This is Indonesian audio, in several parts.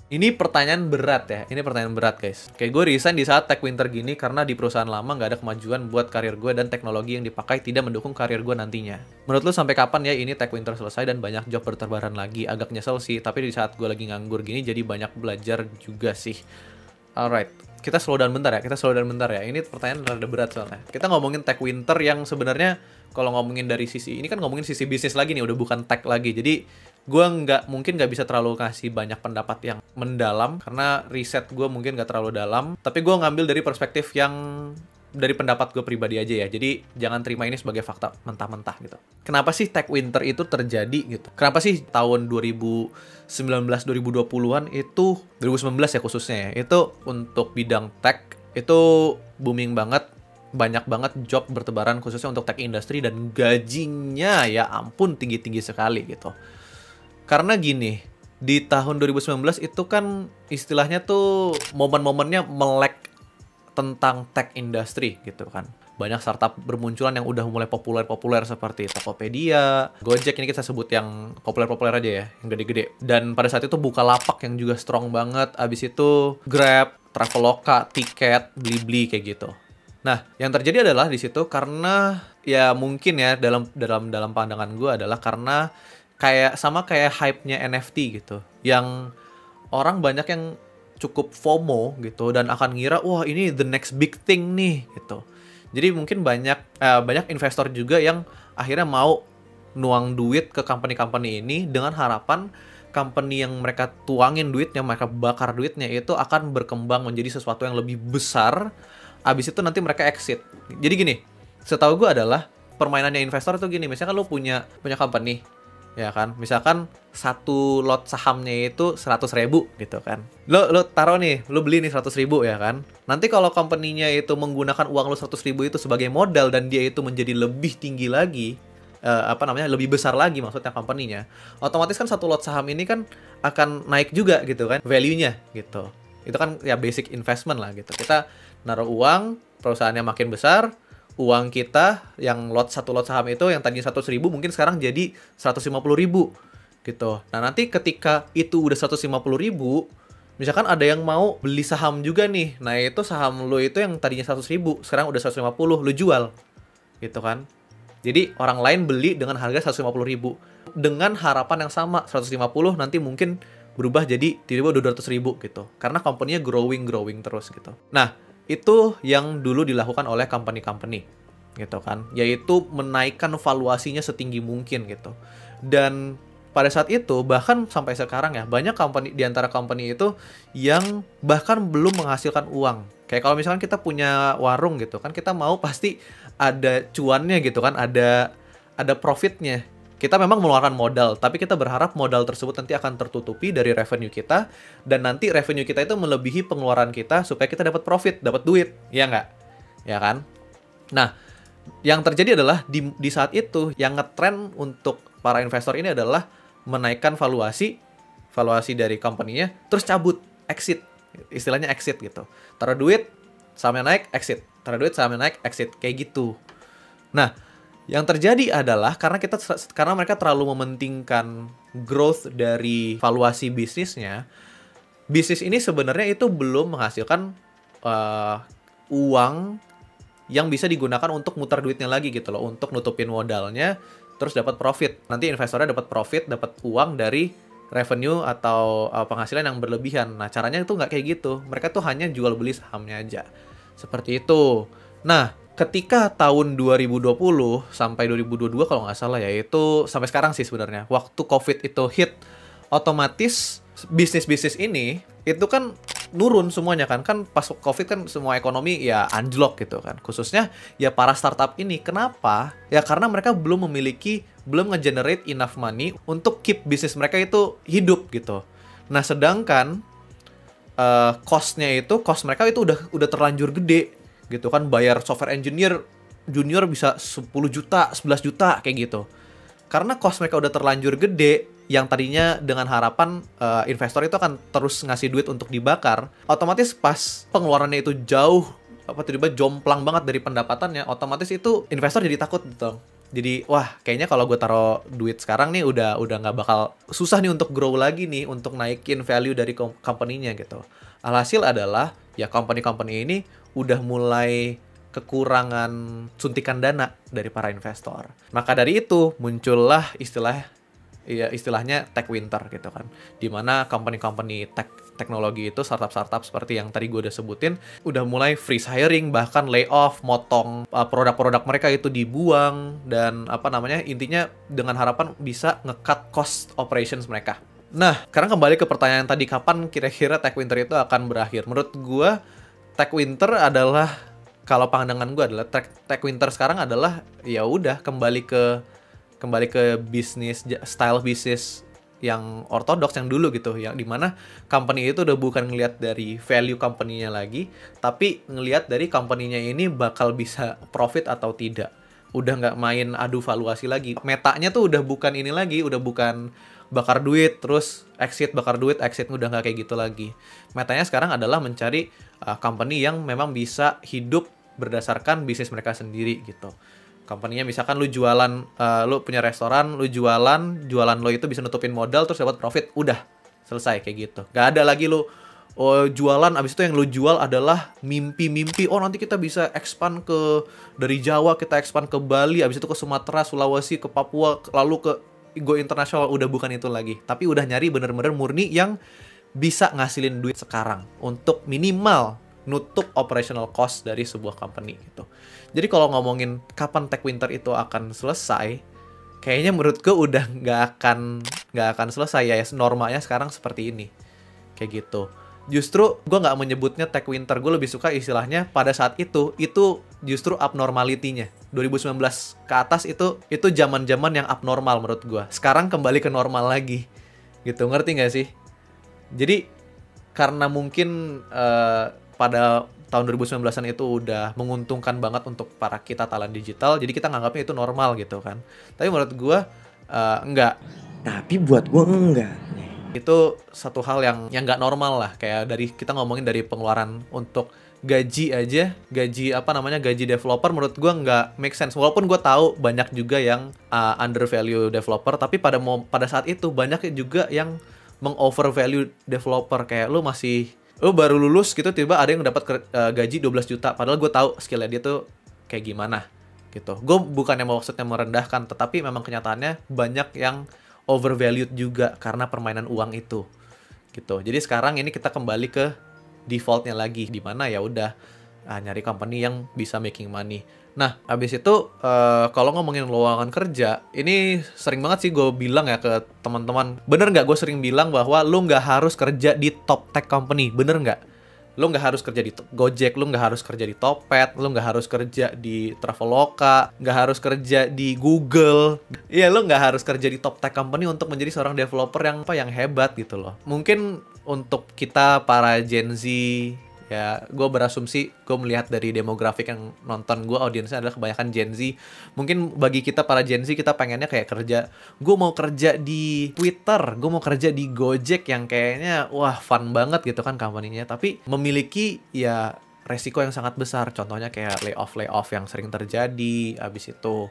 Ini pertanyaan berat ya, ini pertanyaan berat guys. Kayak gue resign di saat tech winter gini karena di perusahaan lama nggak ada kemajuan buat karir gue dan teknologi yang dipakai tidak mendukung karir gue nantinya. Menurut lu sampai kapan ya ini tech winter selesai dan banyak job berterbaran lagi? Agak nyesel sih, tapi di saat gue lagi nganggur gini jadi banyak belajar juga sih. Alright, kita slow down bentar ya, Ini pertanyaan rada berat soalnya. Kita ngomongin tech winter yang sebenarnya kalau ngomongin dari sisi ini kan ngomongin sisi bisnis lagi nih, udah bukan tech lagi. Jadi gue mungkin nggak bisa terlalu kasih banyak pendapat yang mendalam karena riset gue mungkin nggak terlalu dalam. Tapi gue ngambil dari perspektif yang dari pendapat gue pribadi aja ya. Jadi jangan terima ini sebagai fakta mentah-mentah gitu. Kenapa sih tech winter itu terjadi gitu? Kenapa sih tahun 2019-2020-an itu 2019 ya khususnya ya, itu untuk bidang tech itu booming banget, banyak banget job bertebaran khususnya untuk tech industry dan gajinya ya ampun tinggi-tinggi sekali gitu. Karena gini, di tahun 2019 itu kan istilahnya tuh momen-momennya melek tentang tech industry gitu kan. Banyak startup bermunculan yang udah mulai populer-populer seperti Tokopedia, Gojek, ini kita sebut yang populer-populer aja ya, yang gede-gede. Dan pada saat itu Bukalapak yang juga strong banget, abis itu Grab, Traveloka, Tiket, Blibli kayak gitu. Nah, yang terjadi adalah di situ karena ya mungkin ya dalam pandangan gue adalah karena kayak hype-nya NFT gitu. Yang orang banyak yang cukup FOMO gitu dan akan ngira wah ini the next big thing nih gitu. Jadi mungkin banyak investor juga yang akhirnya mau nuang duit ke company-company ini dengan harapan company yang mereka tuangin duitnya, mereka bakar duitnya itu akan berkembang menjadi sesuatu yang lebih besar. Abis itu nanti mereka exit. Jadi gini, setahu gue adalah permainannya investor itu gini, misalnya kan lo punya company, ya kan, misalkan satu lot sahamnya itu 100.000 gitu kan, lo taruh nih, lo beli nih 100.000 ya kan, nanti kalau company-nya itu menggunakan uang lo 100.000 itu sebagai modal dan dia itu menjadi lebih tinggi lagi, lebih besar lagi maksudnya company-nya, otomatis kan satu lot saham ini kan akan naik juga gitu kan value-nya gitu. Itu kan ya basic investment lah gitu, kita naruh uang, perusahaannya makin besar, uang kita yang satu lot saham itu yang tadinya 100.000 mungkin sekarang jadi 150.000 gitu. Nah, nanti ketika itu udah 150.000, misalkan ada yang mau beli saham juga nih. Nah, itu saham lo itu yang tadinya 100.000 sekarang udah 150, lo jual. Gitu kan. Jadi orang lain beli dengan harga 150.000 dengan harapan yang sama 150 nanti mungkin berubah jadi tiba-tiba 200.000 gitu. Karena company-nya growing terus gitu. Nah, itu yang dulu dilakukan oleh company-company gitu kan, yaitu menaikkan valuasinya setinggi mungkin gitu. Dan pada saat itu bahkan sampai sekarang ya banyak company, di antara company itu yang bahkan belum menghasilkan uang. Kayak kalau misalkan kita punya warung gitu kan, kita mau pasti ada cuannya gitu kan, ada profitnya. Kita memang mengeluarkan modal, tapi kita berharap modal tersebut nanti akan tertutupi dari revenue kita, dan nanti revenue kita itu melebihi pengeluaran kita supaya kita dapat profit, dapat duit, ya nggak? Ya kan? Nah, yang terjadi adalah di saat itu, yang ngetrend untuk para investor ini adalah menaikkan valuasi dari company-nya, terus cabut, exit, istilahnya exit gitu. Taruh duit, sahamnya naik, exit. Taruh duit, sahamnya naik, exit, kayak gitu. Nah, yang terjadi adalah karena mereka terlalu mementingkan growth dari valuasi bisnisnya. Bisnis ini sebenarnya itu belum menghasilkan uang yang bisa digunakan untuk muter duitnya lagi gitu loh, untuk nutupin modalnya, terus dapat profit. Nanti investornya dapat profit, dapat uang dari revenue atau penghasilan yang berlebihan. Nah, caranya itu nggak kayak gitu. Mereka tuh hanya jual beli sahamnya aja. Seperti itu. Nah, ketika tahun 2020 sampai 2022 kalau nggak salah ya, itu sampai sekarang sih sebenarnya, waktu COVID itu hit, otomatis bisnis-bisnis ini itu kan nurun semuanya kan pas COVID kan semua ekonomi ya anjlok gitu kan, khususnya ya para startup ini. Kenapa? Ya karena mereka belum nge-generate enough money untuk keep bisnis mereka itu hidup gitu. Nah, sedangkan cost mereka itu udah terlanjur gede gitu kan, bayar software engineer junior bisa 10 juta, 11 juta kayak gitu. Karena cost mereka udah terlanjur gede, yang tadinya dengan harapan investor itu akan terus ngasih duit untuk dibakar, otomatis pas pengeluarannya itu jauh tiba-tiba jomplang banget dari pendapatannya, otomatis itu investor jadi takut gitu. Jadi wah kayaknya kalau gue taruh duit sekarang nih udah nggak bakal susah nih untuk grow lagi nih, untuk naikin value dari company-nya gitu. Alhasil adalah ya company-company ini udah mulai kekurangan suntikan dana dari para investor. Maka dari itu muncullah istilahnya tech winter gitu kan. Dimana company-company teknologi itu, startup-startup seperti yang tadi gue udah sebutin, udah mulai freeze hiring, bahkan layoff, motong produk-produk mereka itu dibuang, dan intinya dengan harapan bisa nge-cut cost operations mereka. Nah, sekarang kembali ke pertanyaan tadi, kapan kira-kira tech winter itu akan berakhir? Menurut gue, tech winter adalah, kalau pandangan gue adalah tech winter sekarang adalah ya udah kembali ke bisnis, style bisnis yang ortodoks yang dulu gitu, yang dimana company itu udah bukan ngelihat dari value company-nya lagi, tapi ngelihat dari company-nya ini bakal bisa profit atau tidak. Udah nggak main adu valuasi lagi. Metanya tuh udah bukan ini lagi, udah bukan bakar duit terus exit, bakar duit exit, udah nggak kayak gitu lagi. Metanya sekarang adalah mencari company yang memang bisa hidup berdasarkan bisnis mereka sendiri gitu. Company-nya misalkan lu jualan, lu punya restoran, lu jualan lo itu bisa nutupin modal terus dapat profit, udah selesai kayak gitu. Gak ada lagi lu jualan, abis itu yang lu jual adalah mimpi-mimpi, oh nanti kita bisa expand dari Jawa, kita expand ke Bali, abis itu ke Sumatera, Sulawesi, ke Papua, lalu ke go internasional. Udah bukan itu lagi, tapi udah nyari bener-bener murni yang bisa ngasilin duit sekarang untuk minimal nutup operational cost dari sebuah company gitu. Jadi kalau ngomongin kapan tech winter itu akan selesai, kayaknya menurut gue udah nggak akan selesai ya. Normalnya sekarang seperti ini, kayak gitu. Justru gue nggak menyebutnya tech winter, gue lebih suka istilahnya pada saat itu justru abnormality-nya. 2019 ke atas itu zaman-zaman yang abnormal menurut gue. Sekarang kembali ke normal lagi, gitu. Ngerti nggak sih? Jadi karena mungkin pada tahun 2019-an itu udah menguntungkan banget untuk para kita talent digital, jadi kita nganggapnya itu normal gitu kan. Tapi menurut gue enggak. Tapi buat gue enggak. Itu satu hal yang nggak normal lah. Kayak kita ngomongin dari pengeluaran untuk gaji aja, gaji developer menurut gue nggak make sense. Walaupun gue tahu banyak juga yang undervalue developer, tapi pada saat itu banyak juga yang mengovervalue developer. Kayak lu baru lulus gitu, tiba ada yang dapat gaji 12 juta. Padahal gue tahu skillnya dia tuh kayak gimana gitu. Gue bukannya maksudnya merendahkan, tetapi memang kenyataannya banyak yang overvalued juga karena permainan uang itu gitu. Jadi sekarang ini kita kembali ke defaultnya lagi, di mana ya udah nyari company yang bisa making money. Nah, habis itu kalau ngomongin lowongan kerja, ini sering banget sih gue bilang ya ke teman-teman. Bener nggak gue sering bilang bahwa lu nggak harus kerja di top tech company, bener nggak? Lu nggak harus kerja di Gojek, lu nggak harus kerja di Topet, lu nggak harus kerja di Traveloka, nggak harus kerja di Google. Iya, lu nggak harus kerja di top tech company untuk menjadi seorang developer yang hebat gitu loh. Mungkin untuk kita para Gen Z, ya, gue berasumsi, gue melihat dari demografik yang nonton gue, audiensnya adalah kebanyakan Gen Z. Mungkin bagi kita para Gen Z, kita pengennya kayak gue mau kerja di Twitter, gue mau kerja di Gojek yang kayaknya, wah fun banget gitu kan company-nya. Tapi memiliki ya resiko yang sangat besar. Contohnya kayak layoff yang sering terjadi, abis itu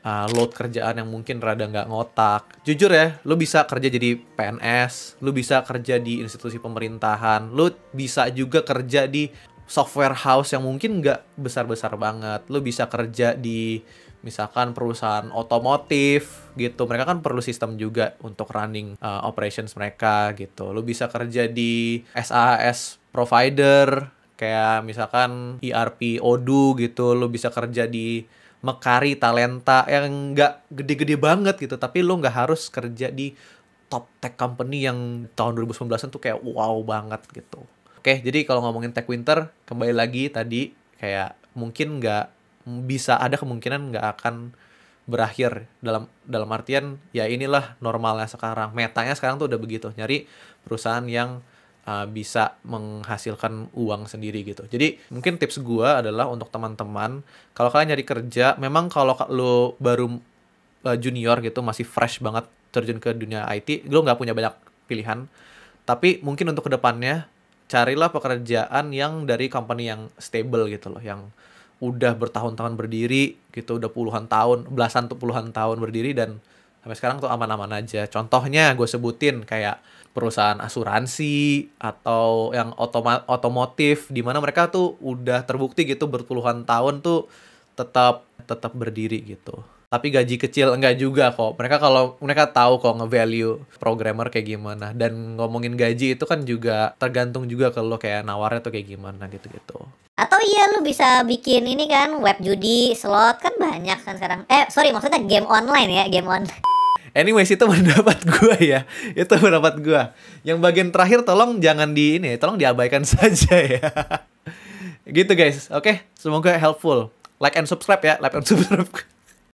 load kerjaan yang mungkin rada nggak ngotak. Jujur ya, lu bisa kerja jadi PNS, lu bisa kerja di institusi pemerintahan, lu bisa juga kerja di software house yang mungkin nggak besar-besar banget. Lu bisa kerja di misalkan perusahaan otomotif gitu. Mereka kan perlu sistem juga untuk running operations mereka gitu. Lu bisa kerja di SaaS provider, kayak misalkan ERP Odoo gitu. Lu bisa kerja di Mekari Talenta yang nggak gede-gede banget gitu, tapi lo nggak harus kerja di top tech company yang tahun 2019-an tuh kayak wow banget gitu. Oke, jadi kalau ngomongin tech winter, kembali lagi tadi, kayak mungkin ada kemungkinan nggak akan berakhir, dalam artian ya inilah normalnya sekarang. Metanya sekarang tuh udah begitu, nyari perusahaan yang bisa menghasilkan uang sendiri gitu. Jadi mungkin tips gue adalah untuk teman-teman, kalau kalian nyari kerja, memang kalau lo baru junior gitu, masih fresh banget terjun ke dunia IT, lo nggak punya banyak pilihan. Tapi mungkin untuk kedepannya, carilah pekerjaan yang dari company yang stable gitu loh, yang udah bertahun-tahun berdiri gitu, udah puluhan tahun, belasan tuh puluhan tahun berdiri dan sampai sekarang tuh aman-aman aja. Contohnya gue sebutin kayak perusahaan asuransi atau yang otomotif di mana mereka tuh udah terbukti gitu berpuluhan tahun tuh tetap tetap berdiri gitu. Tapi gaji kecil enggak juga kok. Mereka tahu kok nge-value programmer kayak gimana. Dan ngomongin gaji itu kan juga tergantung juga ke lo kayak nawarnya tuh kayak gimana gitu-gitu. Atau iya lu bisa bikin ini kan, web judi, slot, kan banyak kan sekarang. Sorry, maksudnya game online ya, game online. Anyways, itu pendapat gue ya. Itu pendapat gue. Yang bagian terakhir tolong jangan tolong diabaikan saja ya. Gitu guys. Oke, semoga helpful. Like and subscribe ya, like and subscribe.